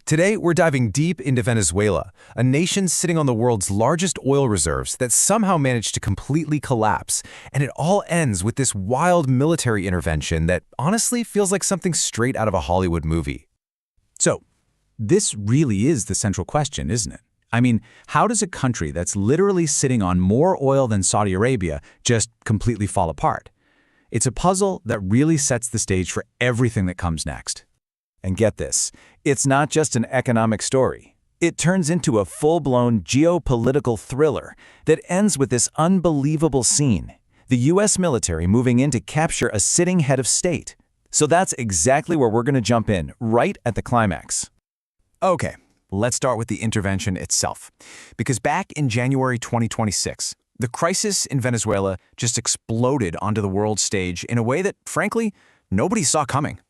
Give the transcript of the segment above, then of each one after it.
Today, we're diving deep into Venezuela, a nation sitting on the world's largest oil reserves that somehow managed to completely collapse. And it all ends with this wild military intervention that honestly feels like something straight out of a Hollywood movie. So, this really is the central question, isn't it? I mean, how does a country that's literally sitting on more oil than Saudi Arabia just completely fall apart? It's a puzzle that really sets the stage for everything that comes next. And get this, it's not just an economic story. It turns into a full-blown geopolitical thriller that ends with this unbelievable scene: the U.S. military moving in to capture a sitting head of state. So that's exactly where we're going to jump in, right at the climax. Okay, let's start with the intervention itself. Because back in January 2026, the crisis in Venezuela just exploded onto the world stage in a way that, frankly, nobody saw coming.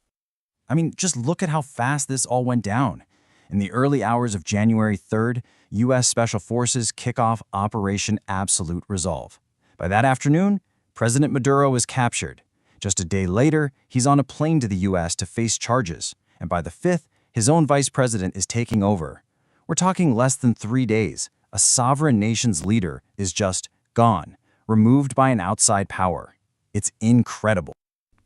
I mean, just look at how fast this all went down. In the early hours of January 3rd, U.S. Special Forces kick off Operation Absolute Resolve. By that afternoon, President Maduro was captured. Just a day later, he's on a plane to the U.S. to face charges. And by the 5th, his own vice president is taking over. We're talking less than 3 days. A sovereign nation's leader is just gone, removed by an outside power. It's incredible.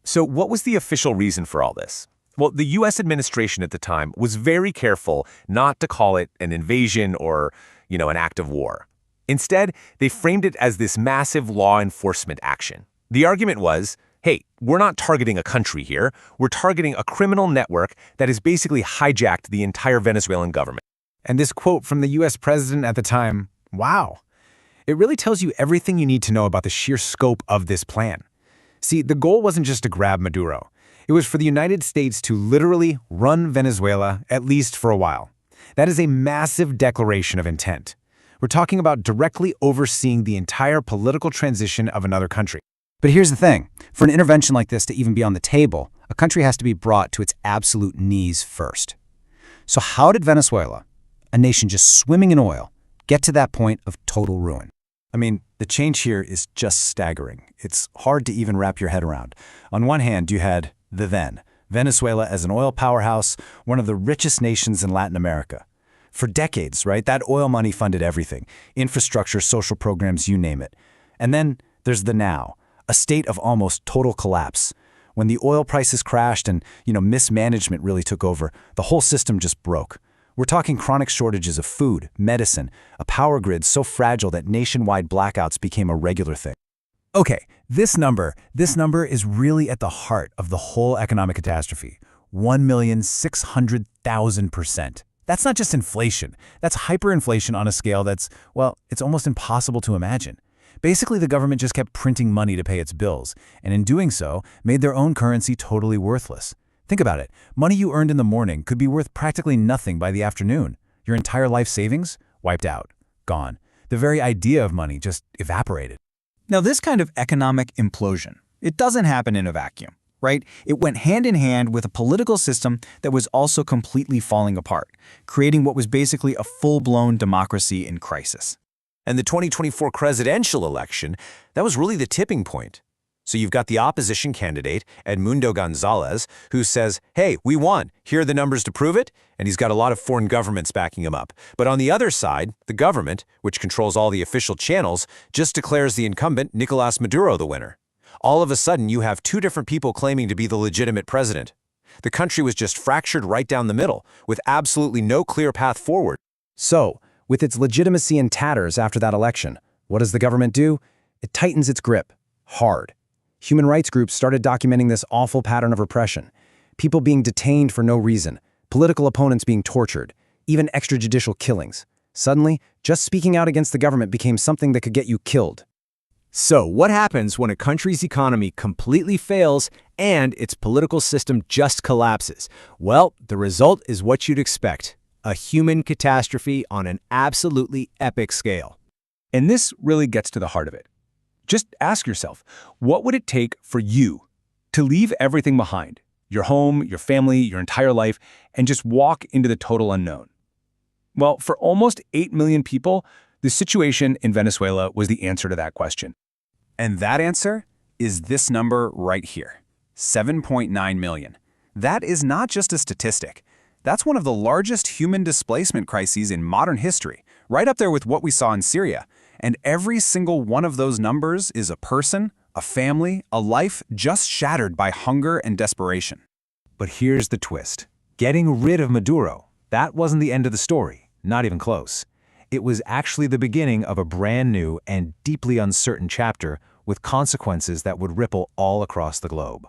So what was the official reason for all this? Well, the U.S. administration at the time was very careful not to call it an invasion or, an act of war. Instead, they framed it as this massive law enforcement action. The argument was, hey, we're not targeting a country here. We're targeting a criminal network that has basically hijacked the entire Venezuelan government. And this quote from the U.S. president at the time, wow. It really tells you everything you need to know about the sheer scope of this plan. See, the goal wasn't just to grab Maduro. It was for the United States to literally run Venezuela, at least for a while. That is a massive declaration of intent. We're talking about directly overseeing the entire political transition of another country. But here's the thing. For an intervention like this to even be on the table, a country has to be brought to its absolute knees first. So how did Venezuela, a nation just swimming in oil, get to that point of total ruin? I mean, the change here is just staggering. It's hard to even wrap your head around. On one hand, you had Venezuela as an oil powerhouse, one of the richest nations in Latin America. For decades, right, that oil money funded everything: infrastructure, social programs, you name it. And then there's the now, a state of almost total collapse. When the oil prices crashed and, mismanagement really took over, the whole system just broke. We're talking chronic shortages of food, medicine, a power grid so fragile that nationwide blackouts became a regular thing. Okay, this number is really at the heart of the whole economic catastrophe: 1,600,000%. That's not just inflation. That's hyperinflation on a scale that's, it's almost impossible to imagine. Basically, the government just kept printing money to pay its bills, and in doing so, made their own currency totally worthless. Think about it. Money you earned in the morning could be worth practically nothing by the afternoon. Your entire life savings? Wiped out. Gone. The very idea of money just evaporated. Now, this kind of economic implosion, it doesn't happen in a vacuum, right? It went hand in hand with a political system that was also completely falling apart, creating what was basically a full-blown democracy in crisis. And the 2024 presidential election, that was really the tipping point. So you've got the opposition candidate, Edmundo Gonzalez, who says, hey, we won. Here are the numbers to prove it. And he's got a lot of foreign governments backing him up. But on the other side, the government, which controls all the official channels, just declares the incumbent, Nicolas Maduro, the winner. All of a sudden, you have two different people claiming to be the legitimate president. The country was just fractured right down the middle, with absolutely no clear path forward. So, with its legitimacy in tatters after that election, what does the government do? It tightens its grip. Hard. Human rights groups started documenting this awful pattern of repression. People being detained for no reason, political opponents being tortured, even extrajudicial killings. Suddenly, just speaking out against the government became something that could get you killed. So, what happens when a country's economy completely fails and its political system just collapses? Well, the result is what you'd expect: a human catastrophe on an absolutely epic scale. And this really gets to the heart of it. Just ask yourself, what would it take for you to leave everything behind, your home, your family, your entire life, and just walk into the total unknown? Well, for almost 8 million people, the situation in Venezuela was the answer to that question. And that answer is this number right here, 7.9 million. That is not just a statistic. That's one of the largest human displacement crises in modern history, right up there with what we saw in Syria. And every single one of those numbers is a person, a family, a life just shattered by hunger and desperation. But here's the twist. Getting rid of Maduro, that wasn't the end of the story, not even close. It was actually the beginning of a brand new and deeply uncertain chapter with consequences that would ripple all across the globe.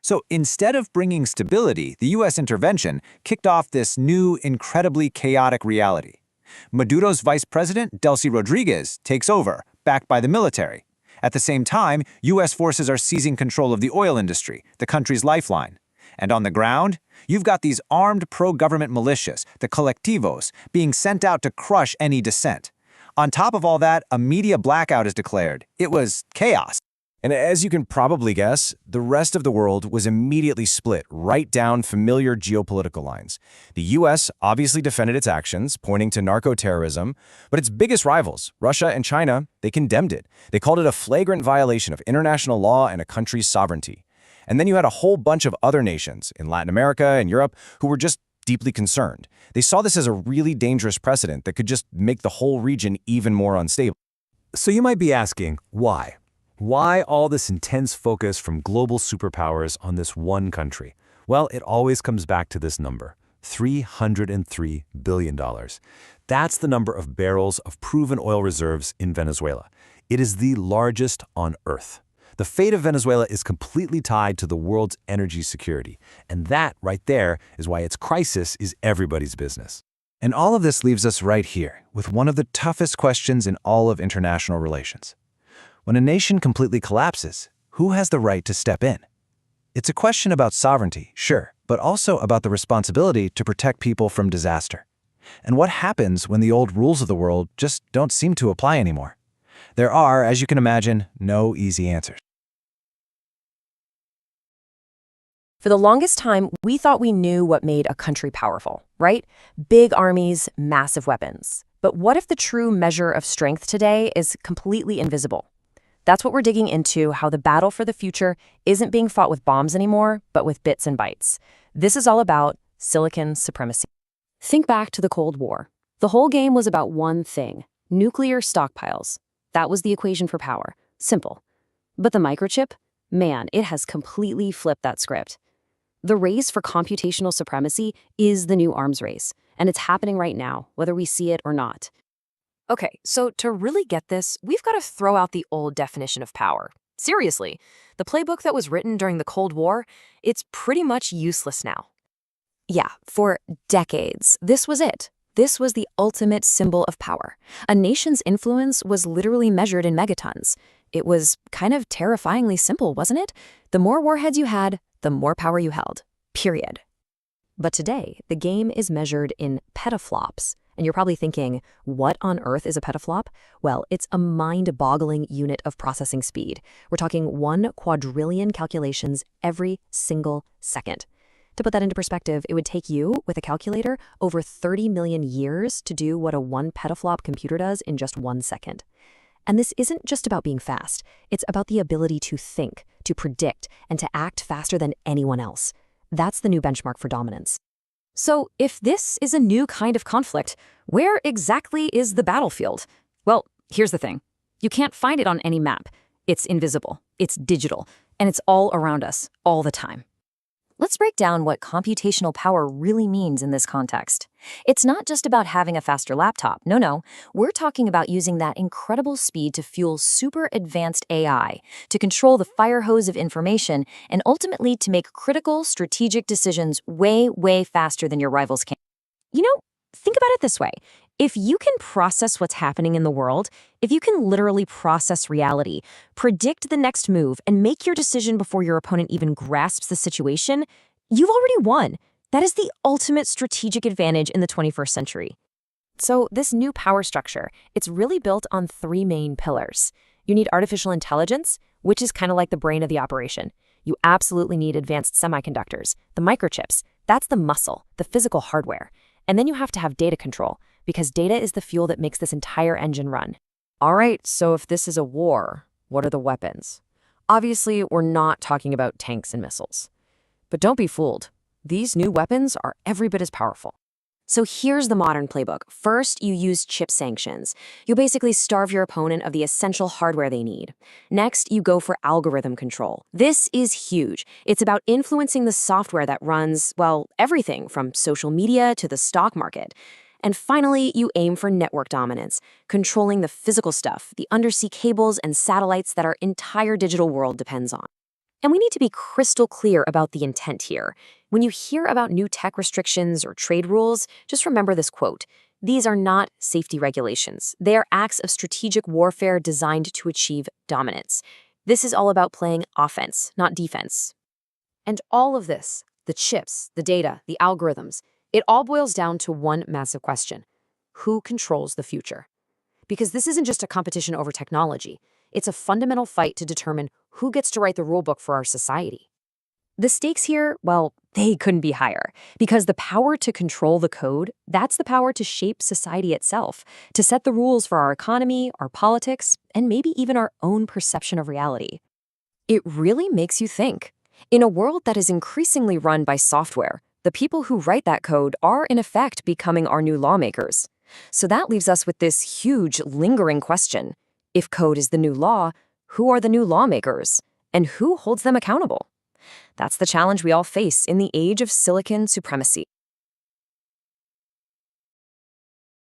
So instead of bringing stability, the U.S. intervention kicked off this new, incredibly chaotic reality. Maduro's vice president, Delcy Rodriguez, takes over, backed by the military. At the same time, U.S. forces are seizing control of the oil industry, the country's lifeline. And on the ground, you've got these armed pro-government militias, the colectivos, being sent out to crush any dissent. On top of all that, a media blackout is declared. It was chaos. And as you can probably guess, the rest of the world was immediately split right down familiar geopolitical lines. The U.S. obviously defended its actions, pointing to narco-terrorism, but its biggest rivals, Russia and China, they condemned it. They called it a flagrant violation of international law and a country's sovereignty. And then you had a whole bunch of other nations in Latin America and Europe who were just deeply concerned. They saw this as a really dangerous precedent that could just make the whole region even more unstable. So you might be asking, why? Why all this intense focus from global superpowers on this one country? Well, it always comes back to this number, $303 billion. That's the number of barrels of proven oil reserves in Venezuela. It is the largest on Earth. The fate of Venezuela is completely tied to the world's energy security, and that right there is why its crisis is everybody's business. And all of this leaves us right here with one of the toughest questions in all of international relations. When a nation completely collapses, who has the right to step in? It's a question about sovereignty, sure, but also about the responsibility to protect people from disaster. And what happens when the old rules of the world just don't seem to apply anymore? There are, as you can imagine, no easy answers. For the longest time, we thought we knew what made a country powerful, right? Big armies, massive weapons. But what if the true measure of strength today is completely invisible? That's what we're digging into, how the battle for the future isn't being fought with bombs anymore, but with bits and bytes. This is all about silicon supremacy. Think back to the Cold War. The whole game was about one thing: nuclear stockpiles. That was the equation for power. Simple. But the microchip? Man, it has completely flipped that script. The race for computational supremacy is the new arms race, and it's happening right now, whether we see it or not. Okay, so to really get this, we've got to throw out the old definition of power. Seriously, the playbook that was written during the Cold War, it's pretty much useless now. Yeah, for decades, this was it. This was the ultimate symbol of power. A nation's influence was literally measured in megatons. It was kind of terrifyingly simple, wasn't it? The more warheads you had, the more power you held. Period. But today, the game is measured in petaflops. And you're probably thinking, what on earth is a petaflop? Well, it's a mind-boggling unit of processing speed. We're talking 1 quadrillion calculations every single second. To put that into perspective, it would take you, with a calculator, over 30 million years to do what a 1 petaflop computer does in just 1 second. And this isn't just about being fast. It's about the ability to think, to predict, and to act faster than anyone else. That's the new benchmark for dominance. So if this is a new kind of conflict, where exactly is the battlefield? Well, here's the thing. You can't find it on any map. It's invisible, it's digital, and it's all around us, all the time. Let's break down what computational power really means in this context. It's not just about having a faster laptop. No. We're talking about using that incredible speed to fuel super advanced AI, to control the fire hose of information, and ultimately to make critical strategic decisions way, way faster than your rivals can. You know, think about it this way. If you can process what's happening in the world, if you can literally process reality, predict the next move, and make your decision before your opponent even grasps the situation, you've already won. That is the ultimate strategic advantage in the 21st century. So this new power structure, it's really built on 3 main pillars. You need artificial intelligence, which is kind of like the brain of the operation. You absolutely need advanced semiconductors, the microchips. That's the muscle, the physical hardware. And then you have to have data control, because data is the fuel that makes this entire engine run. All right, so if this is a war, what are the weapons? Obviously, we're not talking about tanks and missiles. But don't be fooled. These new weapons are every bit as powerful. So here's the modern playbook. First, you use chip sanctions. You basically starve your opponent of the essential hardware they need. Next, you go for algorithm control. This is huge. It's about influencing the software that runs, well, everything from social media to the stock market. And finally, you aim for network dominance, controlling the physical stuff, the undersea cables and satellites that our entire digital world depends on. And we need to be crystal clear about the intent here. When you hear about new tech restrictions or trade rules, just remember this quote. These are not safety regulations. They are acts of strategic warfare designed to achieve dominance. This is all about playing offense, not defense. And all of this, the chips, the data, the algorithms, it all boils down to one massive question. Who controls the future? Because this isn't just a competition over technology. It's a fundamental fight to determine who gets to write the rulebook for our society. The stakes here, well, they couldn't be higher, because the power to control the code, that's the power to shape society itself, to set the rules for our economy, our politics, and maybe even our own perception of reality. It really makes you think. In a world that is increasingly run by software, the people who write that code are in effect becoming our new lawmakers. So that leaves us with this huge, lingering question. If code is the new law, who are the new lawmakers? And who holds them accountable? That's the challenge we all face in the age of silicon supremacy.